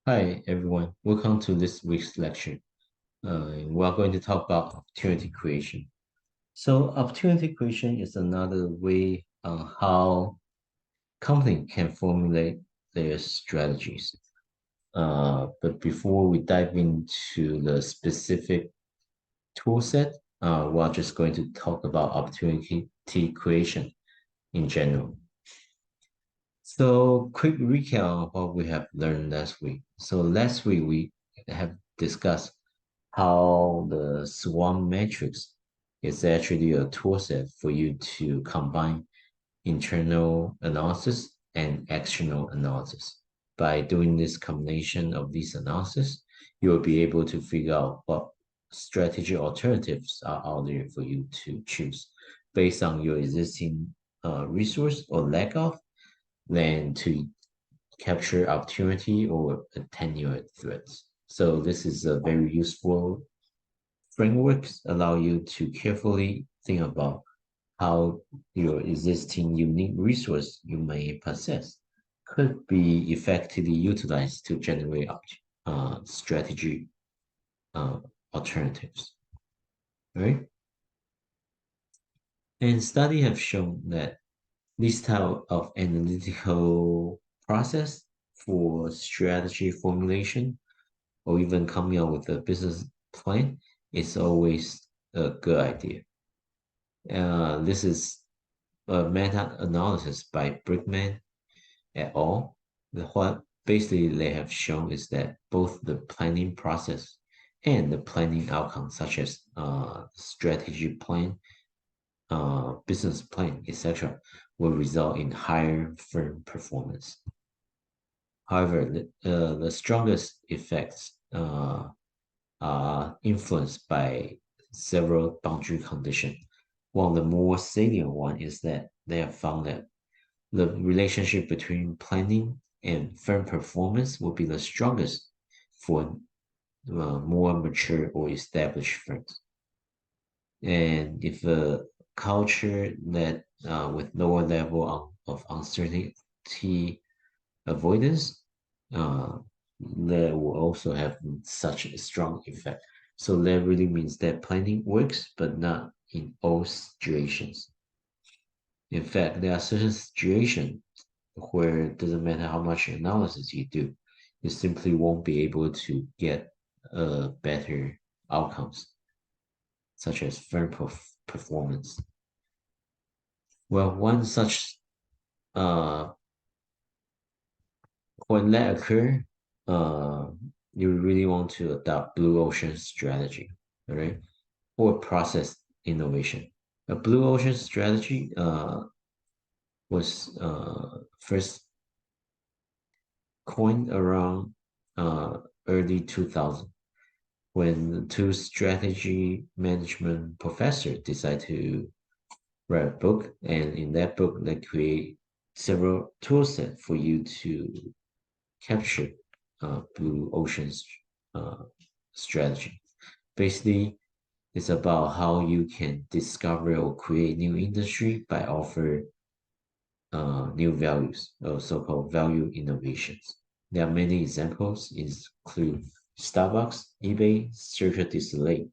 Hi everyone, welcome to this week's lecture. We are going to talk about opportunity creation. So opportunity creation is another way on how company can formulate their strategies. But before we dive into the specific tool set, we're just going to talk about opportunity creation in general. So, quick recap of what we have learned last week. So, last week we have discussed how the SWOT matrix is actually a tool set for you to combine internal analysis and external analysis. By doing this combination of these analysis, you will be able to figure out what strategy alternatives are out there for you to choose based on your existing resource or lack of, then to capture opportunity or attenuate threats. So this is a very useful frameworks allow you to carefully think about how your existing unique resource you may possess could be effectively utilized to generate strategy uh, alternatives, right? And studies have shown that this type of analytical process for strategy formulation or even coming up with a business plan is always a good idea. This is a meta-analysis by Brickman et al. What basically they have shown is that both the planning process and the planning outcome, such as strategy plan, business plan, etc., will result in higher firm performance. However, the strongest effects are influenced by several boundary conditions. One of the more salient one is that they have found that the relationship between planning and firm performance will be the strongest for more mature or established firms. And if a culture that with lower level of uncertainty avoidance, uh, that will also have such a strong effect. So that really means that planning works, but not in all situations. In fact, there are certain situations where it doesn't matter how much analysis you do, you simply won't be able to get better outcomes, such as firm performance. Well, one such uh, when that occur, uh, you really want to adopt blue ocean strategy, all right, or process innovation. A blue ocean strategy was first coined around early 2000 when two strategy management professors decided to write a book, and in that book they create several toolsets for you to capture blue ocean's uh, strategy. Basically, it's about how you can discover or create new industry by offer new values, or so-called value innovations. There are many examples, include Starbucks, eBay, Circle du Soleil,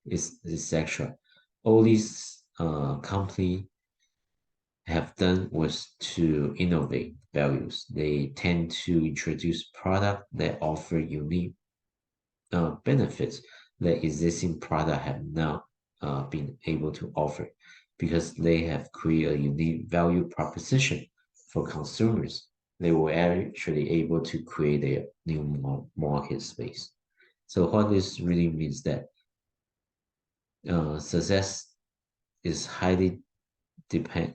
etc. All these company have done was to innovate values. They tend to introduce product that offer unique benefits that existing product have not been able to offer because they have created a unique value proposition for consumers. They were actually able to create a new market space. So what this really means that success is highly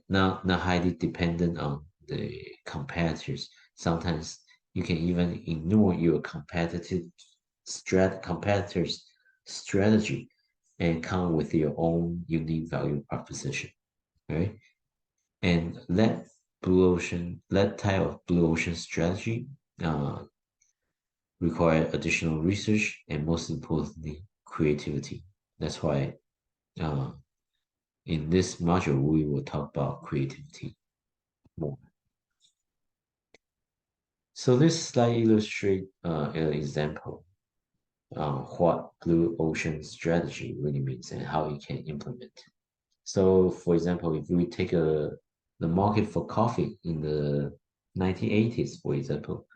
not highly dependent on the competitors. Sometimes you can even ignore your competitors strategy and come with your own unique value proposition, right? And that type of blue ocean strategy uh, require additional research and most importantly creativity. That's why uh, in this module we will talk about creativity more. So this slide illustrates an example what blue ocean strategy really means and how you can implement. So, for example, if we take the market for coffee in the 1980s, for example,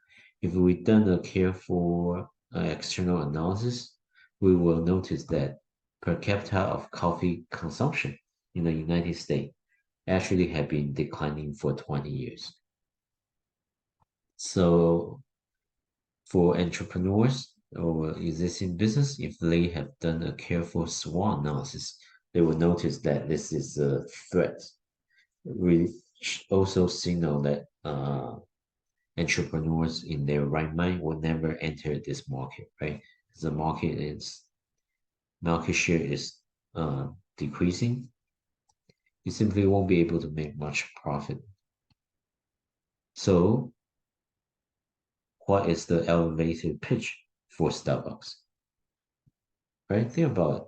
if we done a careful external analysis, we will notice that per capita of coffee consumption in the United States actually have been declining for 20 years. So for entrepreneurs or existing business, if they have done a careful SWOT analysis, they will notice that this is a threat. We also signal that entrepreneurs in their right mind will never enter this market, right? The market share is decreasing. You simply won't be able to make much profit. So, what is the elevator pitch for Starbucks? Right? Think about it.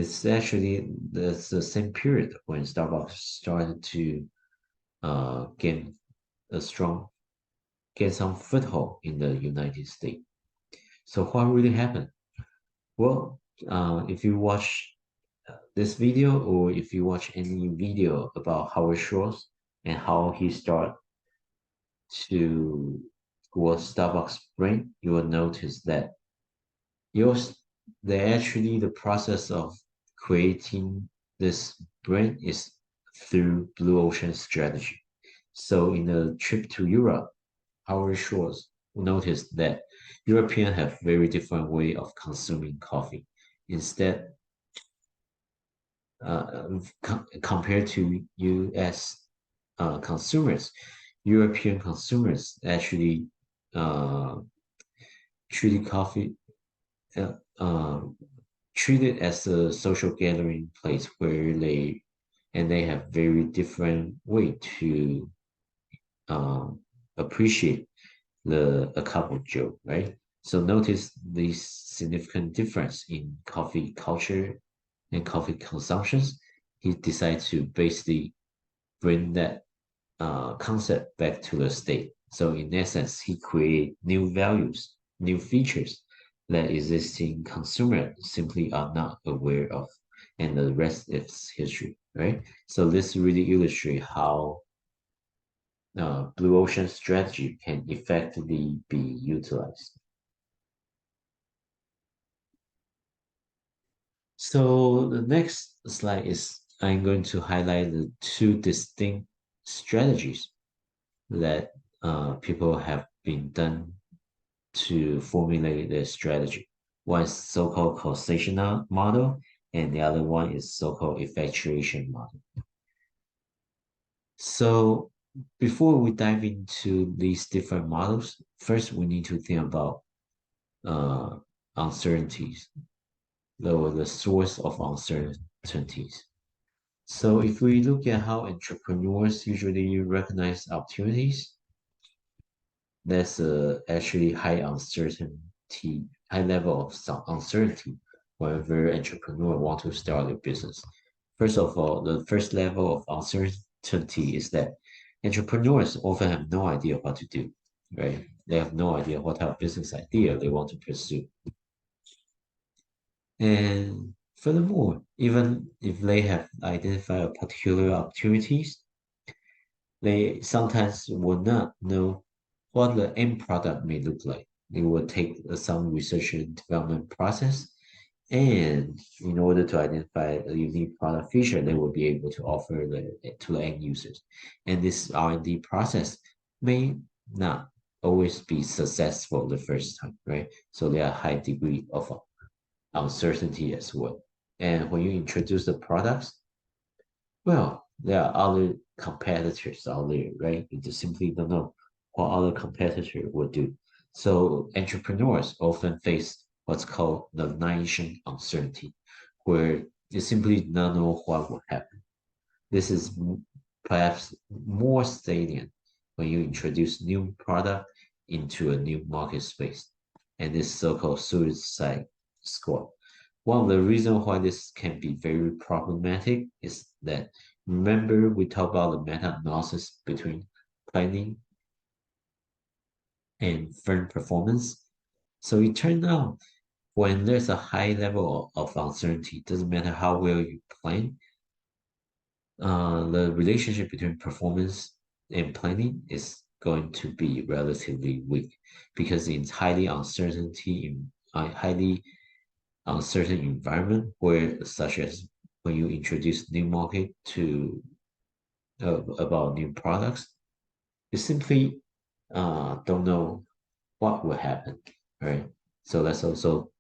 It's actually the same period when Starbucks started to gain a strong, get some foothold in the United States. So what really happened? Well, if you watch this video or if you watch any video about Howard Schultz and how he started to what Starbucks bring, you will notice that yours they actually the process of creating this brand is through blue ocean strategy. So in a trip to Europe, our shores noticed that Europeans have very different way of consuming coffee. Instead, compared to U.S. Consumers, European consumers actually uh, treated coffee uh, uh, treat it as a social gathering place where they have very different way to um, appreciate a cup of Joe, right? So notice this significant difference in coffee culture and coffee consumptions. He decided to basically bring that concept back to the state. So in essence, he create new values, new features that existing consumer simply are not aware of, and the rest is history, right? So this really illustrates how blue ocean strategy can effectively be utilized. So the next slide is I'm going to highlight the two distinct strategies that people have been done to formulate their strategy. One is so-called causational model, and the other one is so-called effectuation model. So before we dive into these different models, first we need to think about uh, uncertainties, the source of uncertainties. So if we look at how entrepreneurs usually recognize opportunities, there's actually high level of uncertainty whenever entrepreneur want to start a business. First of all, the first level of uncertainty is that entrepreneurs often have no idea what to do, right? They have no idea what type of business idea they want to pursue. And furthermore, even if they have identified particular opportunities, they sometimes will not know what the end product may look like. It will take some research and development process. And in order to identify a unique product feature, they will be able to offer to the end users. And this R&D process may not always be successful the first time, right? So there are high degree of uncertainty as well. And when you introduce the products, well, there are other competitors out there, right? You just simply don't know what other competitor would do. So entrepreneurs often face what's called the nation uncertainty, where you simply don't know what will happen. This is perhaps more salient when you introduce new product into a new market space, and this so-called suicide squad. One of the reasons why this can be very problematic is that remember we talked about the meta-analysis between planning and firm performance. So it turned out when there's a high level of uncertainty, doesn't matter how well you plan, the relationship between performance and planning is going to be relatively weak because in highly uncertain environment where such as when you introduce new market to about new products, you simply don't know what will happen, right? So that's also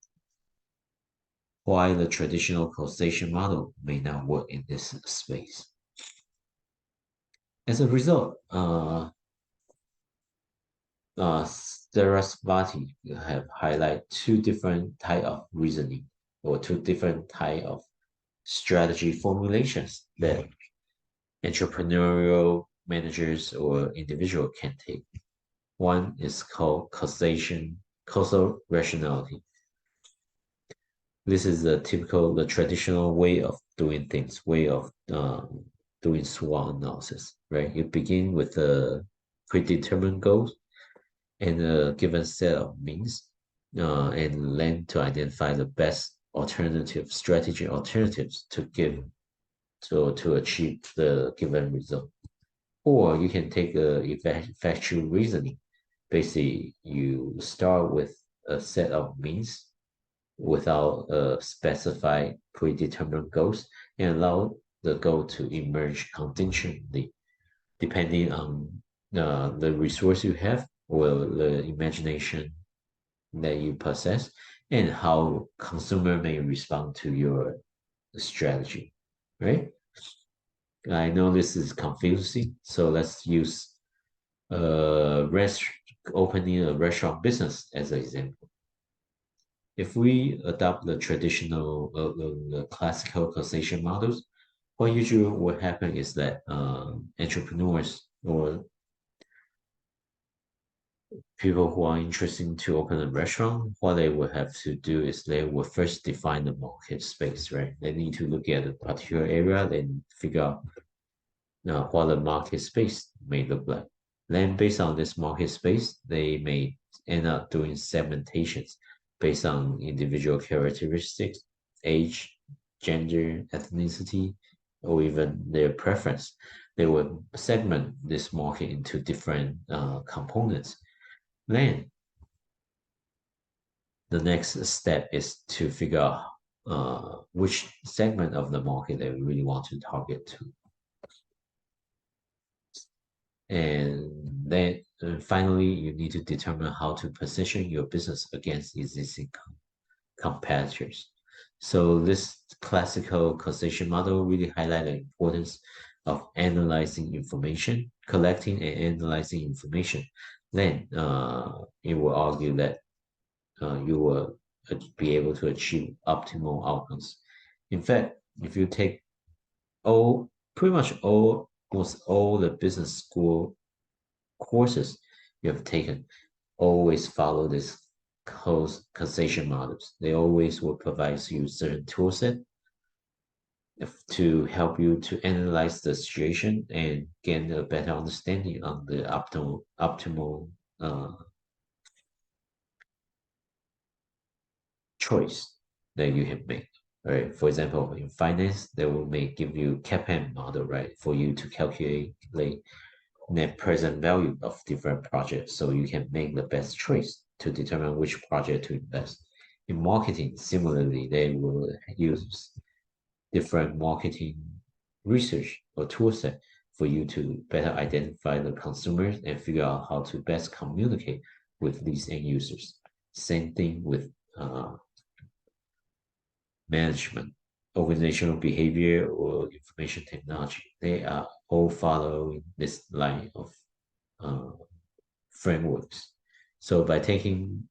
why the traditional causation model may not work in this space. As a result, Sarasvati have highlight two different type of reasoning or two different type of strategy formulations that entrepreneurial managers or individual can take. One is called causal rationality. This is the traditional way of doing things, way of doing SWOT analysis, right? You begin with a predetermined goals and a given set of means, and learn to identify the best alternative strategy alternatives to achieve the given result. Or you can take factual reasoning. Basically, you start with a set of means without specified predetermined goals and allow the goal to emerge contingently depending on the resource you have or the imagination that you possess and how consumer may respond to your strategy, right? I know this is confusing, so let's use rest opening a restaurant business as an example. If we adopt the traditional, the classical causation models, what usually will happen is that entrepreneurs or people who are interested to open a restaurant, what they will have to do is they will first define the market space, right? They need to look at a particular area, then figure out what the market space may look like. Then, based on this market space, they may end up doing segmentations based on individual characteristics, age, gender, ethnicity, or even their preference. They will segment this market into different components. Then, the next step is to figure out which segment of the market they really want to target to. And then finally, you need to determine how to position your business against existing competitors. So this classical causation model really highlights the importance of analyzing information, collecting and analyzing information. Then it will argue that you will be able to achieve optimal outcomes. In fact, if you take pretty much almost all the business school courses you have taken, always follow this causation models. They always will provide you certain tool set to help you to analyze the situation and gain a better understanding on the optimal choice that you have made. Right. For example, in finance, they will may give you CAPM model, right, for you to calculate net present value of different projects so you can make the best choice to determine which project to invest. In marketing, similarly, they will use different marketing research or tool set for you to better identify the consumers and figure out how to best communicate with these end users. Same thing with management, organizational behavior, or information technology. They are all following this line of uh, frameworks. So by getting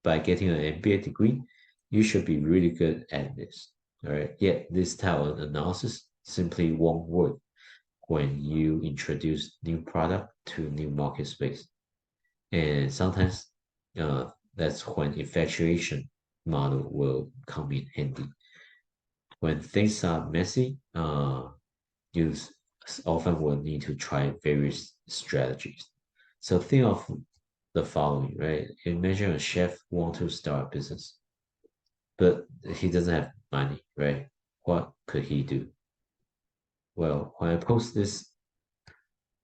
an MBA degree, you should be really good at this. All right. Yet this type of analysis simply won't work when you introduce new product to new market space. And sometimes that's when effectuation model will come in handy. When things are messy, you often will need to try various strategies. So think of the following, right? Imagine a chef want to start a business, but he doesn't have money, right? What could he do? Well, when I post this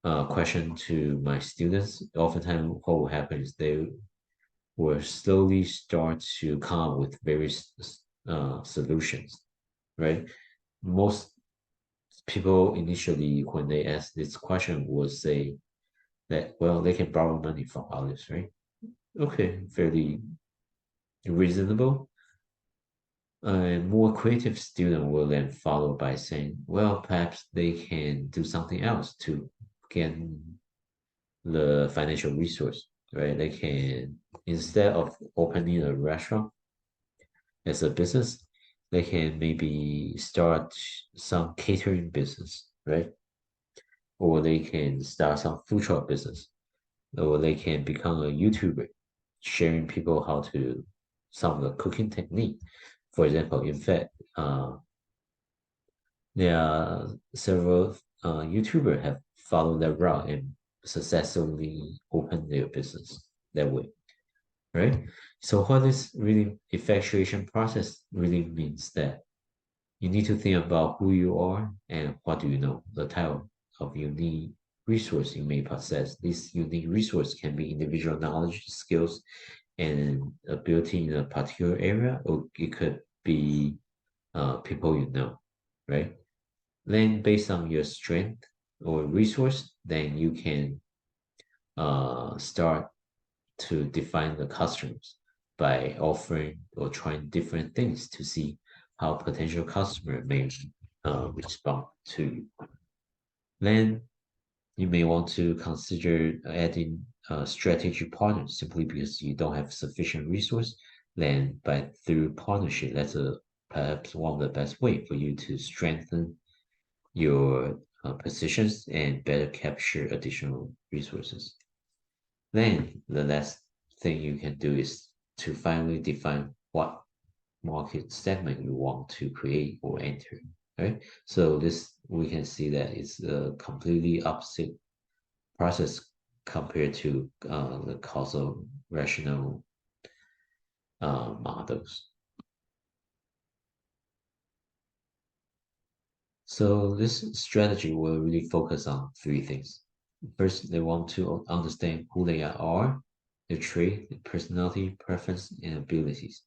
question to my students, oftentimes what will happen is they will slowly start to come up with various solutions, right? Most people initially, when they ask this question, will say that, well, they can borrow money from others, right? Okay, fairly reasonable. A more creative student will then follow by saying, well, perhaps they can do something else to gain the financial resource, right? They can, instead of opening a restaurant as a business, they can maybe start some catering business, right? Or they can start some food truck business, or they can become a YouTuber, sharing people how to some of the cooking technique. For example, in fact, there are several YouTubers have followed that route and successfully opened their business that way, right? So what this really effectuation process really means that you need to think about who you are and what do you know, the type of unique resource you may possess. This unique resource can be individual knowledge, skills, and ability in a particular area, or it could be people you know, right? Then based on your strength or resource, then you can start to define the customers by offering or trying different things to see how potential customer may respond to you. Then you may want to consider adding a strategic partner simply because you don't have sufficient resource. Then by through partnership, that's a perhaps one of the best way for you to strengthen your positions and better capture additional resources. Then the last thing you can do is to finally define what market segment you want to create or enter. Right. So this we can see that it's a completely opposite process compared to the causal rational models. So this strategy will really focus on three things. First, they want to understand who they are, their trait, their personality, preference, and abilities.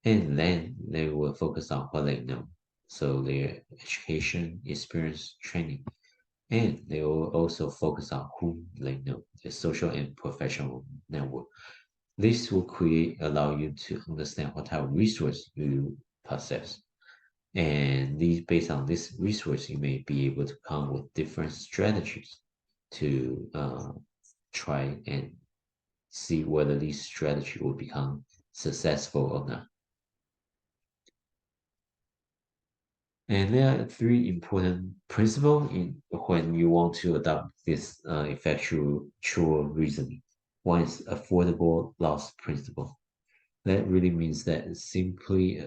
And then they will focus on what they know. So their education, experience, training. And they will also focus on who they know, their social and professional network. This will allow you to understand what type of resource you possess. And based on this resource, you may be able to come with different strategies to try and see whether this strategy will become successful or not. And there are three important principles in when you want to adopt this effectual reasoning. One is affordable loss principle. That really means that simply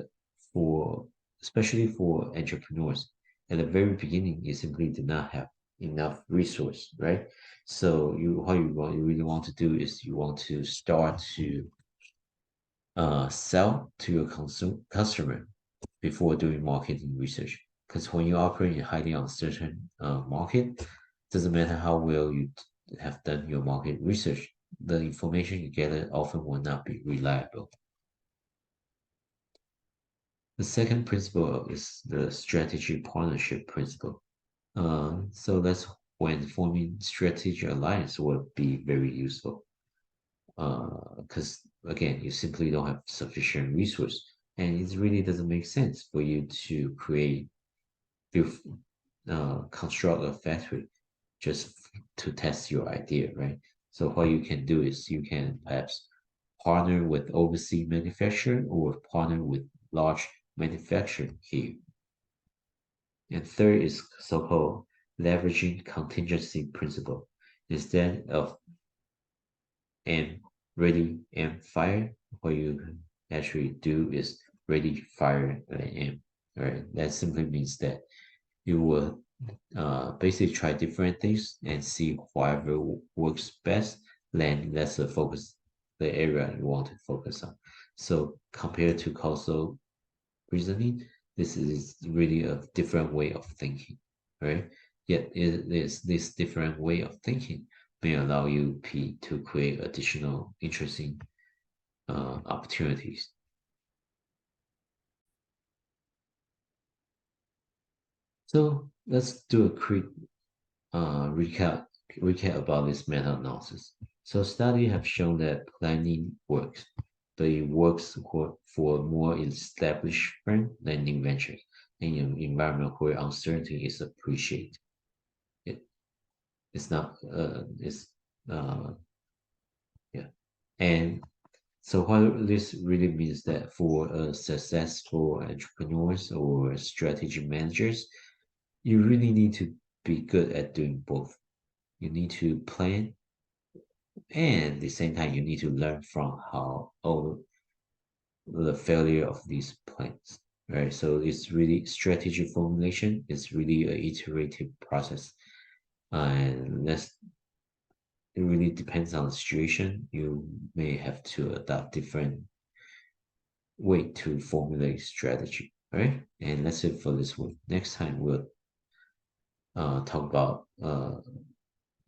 for, especially for entrepreneurs, at the very beginning, you simply do not have enough resource, right? So you really want to do is you want to start to sell to your customer before doing marketing research. Because when you operate in a highly uncertain market, doesn't matter how well you have done your market research, the information you gather often will not be reliable. The second principle is the strategy partnership principle. So that's when forming strategic alliance will be very useful. Because again, you simply don't have sufficient resource, and it really doesn't make sense for you to build, construct a factory just to test your idea, right? So what you can do is you can perhaps partner with overseas manufacturer or partner with large manufacturer here. And third is so-called leveraging contingency principle. Instead of aim, ready, aim, fire, what you actually do is ready, fire, and aim. Right? That simply means that you will basically try different things and see whatever works best. then that's the focus, the area you want to focus on. So compared to causal reasoning, this is really a different way of thinking, right? Yet it is this different way of thinking may allow you to create additional interesting opportunities. So let's do a quick recap about this meta-analysis. So studies have shown that planning works, but it works for more established firms than new ventures, in an environment where uncertainty is appreciated. It, it's not it's uh yeah. And so what this really means that for successful entrepreneurs or strategy managers, you really need to be good at doing both. You need to plan, and at the same time, you need to learn from how all the failure of these plans, right? So it's really strategy formulation. It's really an iterative process, and that's it really depends on the situation. You may have to adopt different way to formulate strategy, right? And that's it for this one. Next time we'll talk about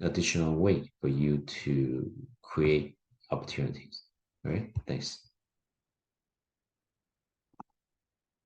additional way for you to create opportunities. All right, thanks.